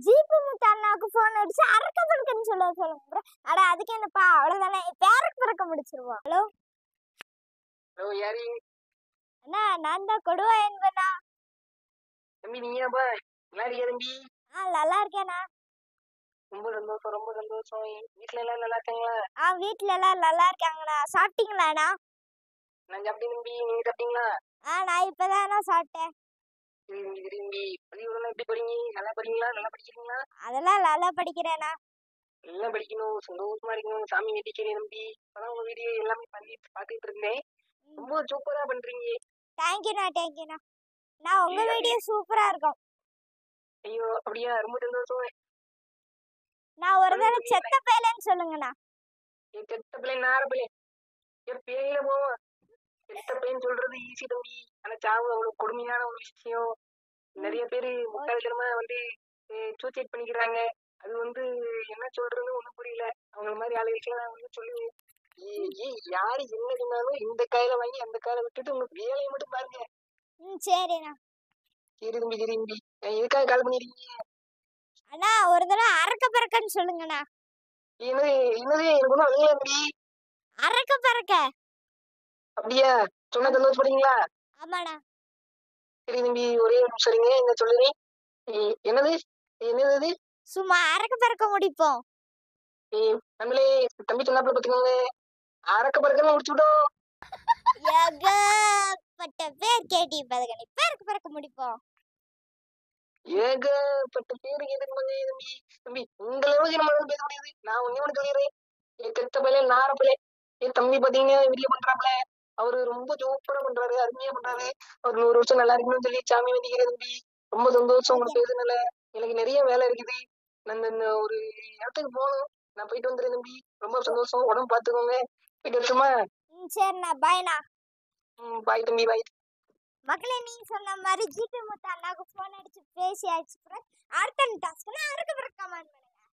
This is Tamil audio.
ஜிபி முத்து அண்ணாவுக்கு ஃபோன் அடிச்சு அரக்க பறக்கன்னு சொல்லுங்க ப்ரோ. அட அதுக்கு என்னப்பா, அவ்வளவுதானே, பேருக்கு பறக்க முடிச்சிருவோம். ஹலோ ஹலோ, யாரு? அண்ணா, நான் தான் கொடுவா என்பண்ணா. தம்பி நீயாப்பா? நல்லா இருக்கியா தம்பி? நல்லா இருக்கேண்ணா. ரொம்ப சந்தோஷம், ரொம்ப சந்தோஷம். வீட்டுல எல்லாம் நல்லா இருக்காங்களா? வீட்டுல எல்லாம் நல்லா இருக்காங்கண்ணா. சாப்பிட்டீங்களாண்ணா? நான் சாப்பிட்டேன் தம்பி, நீங்க சாப்பிட்டீங்களா? நான் இப்பதாண்ணா சாப்பிட்டேன். திரும்பி பள்ளிக்கூடம் எப்படி படிங்க? நல்லா படிங்களா? நல்லா படிக்கிறீங்களா? அதெல்லாம் நல்லா படிக்கிறேண்ணா. நல்லா படிக்கணும், சந்தோஷமா இருக்கணும், சாமி வேண்டிக்கிறேன் தம்பி. இப்பதான் உங்க வீடியோ எல்லாமே பாத்துட்டு இருந்தேன். ரொம்ப சூப்பரா பண்றீங்க. தேங்க்யூண்ணா, தேங்க்யூண்ணா. நான் உங்க வீடியோ சூப்பரா இருக்கும். ஐயோ அப்படியா? ரொம்ப சந்தோஷம். நான் ஒரு தடவை செத்த பேலன்னு சொல்லுங்கண்ணா. செத்த பிள்ளை நார பிள்ளை பேயில போவோம். செத்த பிள்ளைன்னு சொல்றது ஈஸி தம்பி, ஆனா சாவு அவ்வளவு கொடுமையான ஒரு விஷயம். நிறைய பேரு முட்டாள்தனமா சூசைட் பண்ணிக்கிறாங்க. அது என்ன சொல்றதுன்னு ஒண்ணும் புரியல. அவங்க மாதிரி ஆளுகளுக்கு சொல்லுவேன், யாரு என்ன சொன்னாலும் இந்த காயில வாங்கி அந்த காயில விட்டுட்டு உங்க வேலையை மட்டும் பாருங்க. சரிண்ணா. சரி தம்பி, சரி தம்பி. எதுக்காக கால் பண்ணிருக்கீங்க? அண்ணா ஒரு தடவை அரக்க பறக்கன்னு சொல்லுங்கண்ணா. என்னது என்னது? எனக்கு ஒன்றும் அழுகல தம்பி. அரக்க பறக்க. அப்படியா? சொன்ன சந்தோஷப்படுறீங்களா? ஆமாண்ணா. சரி தம்பி, ஒரே ஒரு நிமிஷம் இருங்க. என்ன சொல்லுறேன்? என்னது என்னது? சும்மா அரக்க பறக்க முடிப்போம். நம்மளே தம்பி சொன்னாப்புல பாத்துக்கோங்க, அரக்க பறக்க முடிச்சுட்டோம். ஏகப்பட்ட பேர் கேட்டி பதகனி பேருக்கு பறக்க முடிப்போம். ஏகப்பட்ட பேரு கேட்டுக்கோங்க தம்பி. தம்பி இந்த அளவுக்கு நம்ம பேச முடியாது. நான் ஒண்ணு சொல்லிடுறேன், என் செத்த பையன் நார பிள்ளை. என் தம்பி பாத்தீங்கன்னா வீடியோ பண்றாப்ல, அவரு ரொம்ப சூப்பரா பண்றாரு, அருமையா பண்றாரு. அவர் 100 வருஷம் நல்லா இருக்கணும்னு சொல்லி சாமி வேண்டிக்கிறேன் தம்பி. ரொம்ப சந்தோஷம் உங்களுக்கு பேசுனால. எனக்கு நிறைய வேலை இருக்குது. நான் இந்த ஒரு இடத்துக்கு போகணும். நான் போயிட்டு வந்துடுறேன் தம்பி. ரொம்ப சந்தோஷம். உடம்பு பாத்துக்கோங்க. போயிட்டு வருஷமா? சரிண்ணா, பாய்ண்ணா. பாய் தம்பி, பாய். மக்களே, நீங்க சொன்ன மாதிரி ஜிபி முத்து அண்ணாவுக்கு போன் அடிச்சு பேசியாச்சு. அடுத்த டாஸ்க்னா அரக்க பறக்க.